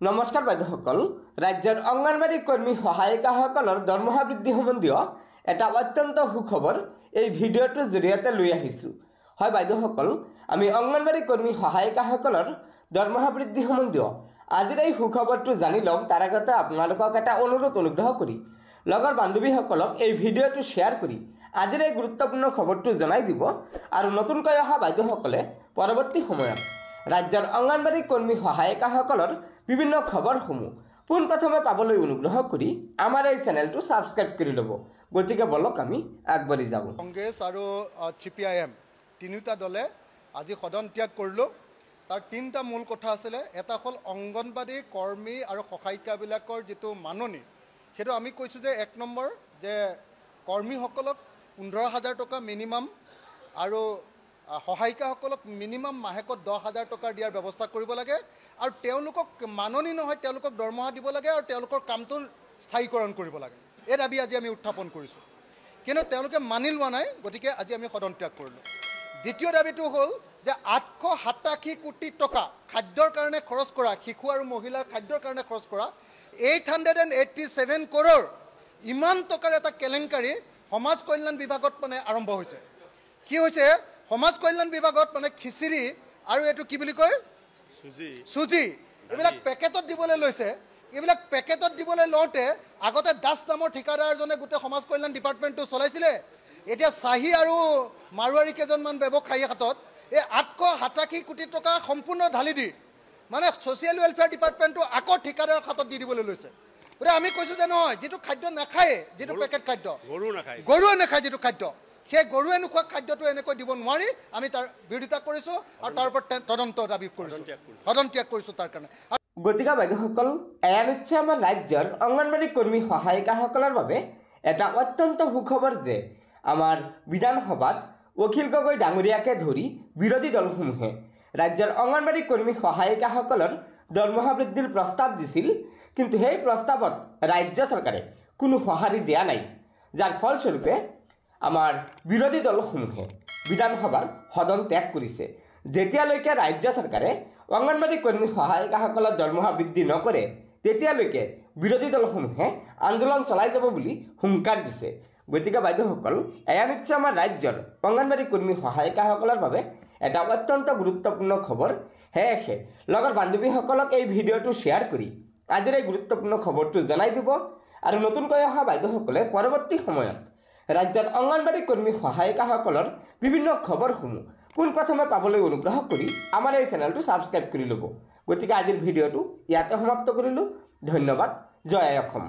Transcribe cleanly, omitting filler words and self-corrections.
নমস্কাৰ বাইদেউসকল, ৰাজ্যৰ অংগনবাড়ী কৰ্মী সহায়িকাসকলৰ দৰমহা বৃদ্ধি সম্বন্ধীয় এটা অত্যন্ত সুখবৰ এই ভিডিঅ'টোৰ জৰিয়তে লৈ আহিছোঁ। হয় বাইদেউসকল, আমি অংগনবাড়ী কৰ্মী সহায়িকাসকলৰ দৰমহা বৃদ্ধি সম্বন্ধীয় আজিৰ এই সুখবৰটো জানি ল'ম। তাৰ আগতে আপোনালোকক এটা অনুগ্ৰহ কৰি লগৰ বান্ধৱীসকলক এই ভিডিঅ'টো শ্বেয়াৰ কৰি আজিৰ এই গুৰুত্বপূৰ্ণ খবৰটো জনাই দিব। আৰু নতুনকৈ অহা বাইদেউসকলে পৰৱৰ্তী সময়ত ৰাজ্যৰ অংগনবাড়ী কৰ্মী সহায়িকাসকলৰ বিভিন্ন খবৰসমূহ পোনপ্ৰথমে পাবলৈ অনুগ্ৰহ কৰি আমাৰ এই চেনেলটো ছাবস্ক্ৰাইব কৰি ল'ব। গতিকে বলক আমি আগবাঢ়ি যাওঁ। কংগ্ৰেছ আৰু CPIM তিনিটা দলে আজি সদন ত্যাগ কৰিলোঁ। তাৰ তিনিটা মূল কথা আছিলে। এটা হ'ল অংগনবাড়ী কৰ্মী আৰু সহায়িকাবিলাকৰ যিটো মাননি, সেইটো আমি কৈছোঁ যে 1 নম্বৰ যে কৰ্মীসকলক 15,000 টকা মিনিমাম আৰু সহায়িকাসকলক মিনিমাম মাহেকত 10,000 টকা দিয়াৰ ব্যৱস্থা কৰিব লাগে। আৰু তেওঁলোকক মাননি নহয়, তেওঁলোকক দৰমহা দিব লাগে আৰু তেওঁলোকৰ কামটো স্থায়ীকৰণ কৰিব লাগে। এই দাবী আজি আমি উত্থাপন কৰিছোঁ, কিন্তু তেওঁলোকে মানি লোৱা নাই। গতিকে আজি আমি সদন ত্যাগ কৰিলোঁ। দ্বিতীয় দাবীটো হ'ল যে 887 কোটি টকা খাদ্যৰ কাৰণে খৰচ কৰা, শিশু আৰু মহিলাৰ খাদ্যৰ কাৰণে খৰচ কৰা 887 কৰোৰ ইমান টকাৰ এটা কেলেংকাৰী সমাজ কল্যাণ বিভাগত আৰম্ভ হৈছে। কি হৈছে? সমাজ কল্যাণ বিভাগত খিচিৰি আৰু এইটো কি বুলি কয়, চুজি, এইবিলাক পেকেটত দিবলৈ লৈছে। এইবিলাক পেকেটত দিবলৈ লওঁতে আগতে দাস নামৰ ঠিকাদাৰজনে গোটেই সমাজ কল্যাণ ডিপাৰ্টমেণ্টটো চলাইছিলে। এতিয়া চাহী আৰু মাৰোৱাৰী কেইজনমান ব্যৱসায়ীৰ হাতত এই 887 কোটি টকা সম্পূৰ্ণ ঢালি দি ছ'চিয়েল ৱেলফেয়াৰ ডিপাৰ্টমেণ্টটো আকৌ ঠিকাদাৰৰ হাতত দি দিবলৈ লৈছে। গতিকে আমি কৈছোঁ যে নহয়, যিটো খাদ্য নাখায়, যিটো পেকেট খাদ্য, গৰুৱে নাখায় যিটো খাদ্য, সেই গৰুৱে নোখোৱা খাদ্যটো এনেকৈ দিব নোৱাৰি। আমি তাৰ বিৰোধিতা কৰিছোঁ আৰু তাৰ ওপৰত তদন্ত দাবী কৰিছোঁ, সদন ত্যাগ কৰিছোঁ তাৰ কাৰণে। গতিকে বাইদেউসকল, এয়া নিশ্চয় আমাৰ ৰাজ্যৰ অংগনবাড়ী কৰ্মী সহায়িকাসকলৰ বাবে এটা অত্যন্ত সুখবৰ যে আমাৰ বিধানসভাত অখিল গগৈ ডাঙৰীয়াকে ধৰি বিৰোধী দলসমূহে ৰাজ্যৰ অংগনবাড়ী কৰ্মী সহায়িকাসকলৰ দৰমহা বৃদ্ধিৰ প্ৰস্তাৱ দিছিল, কিন্তু সেই প্ৰস্তাৱত ৰাজ্য চৰকাৰে কোনো সঁহাৰি দিয়া নাই। যাৰ ফলস্বৰূপে আমাৰ বিৰোধী দলসমূহে বিধানসভাৰ সদন ত্যাগ কৰিছে। যেতিয়ালৈকে ৰাজ্য চৰকাৰে অংগনবাড়ী কৰ্মী সহায়িকাসকলৰ দৰমহা বৃদ্ধি নকৰে, তেতিয়ালৈকে বিৰোধী দলসমূহে আন্দোলন চলাই যাব বুলি হুংকাৰ দিছে। গতিকে বাইদেউসকল, এয়া নিশ্চয় আমাৰ ৰাজ্যৰ অংগনবাড়ী কৰ্মী সহায়িকাসকলৰ বাবে এটা অত্যন্ত গুৰুত্বপূৰ্ণ খবৰ। সেয়েহে লগৰ বান্ধৱীসকলক এই ভিডিঅ'টো শ্বেয়াৰ কৰি আজিৰ এই গুৰুত্বপূৰ্ণ খবৰটো জনাই দিব। আৰু নতুনকৈ অহা বাইদেউসকলে পৰৱৰ্তী সময়ত ৰাজ্যৰ অংগনবাড়ী কৰ্মী সহায়িকাসকলৰ বিভিন্ন খবৰসমূহ পোনপ্ৰথমে পাবলৈ অনুগ্ৰহ কৰি আমাৰ এই চেনেলটো ছাবস্ক্ৰাইব কৰি ল'ব। গতিকে আজিৰ ভিডিঅ'টো ইয়াতে সমাপ্ত কৰিলোঁ। ধন্যবাদ। জয় অসম।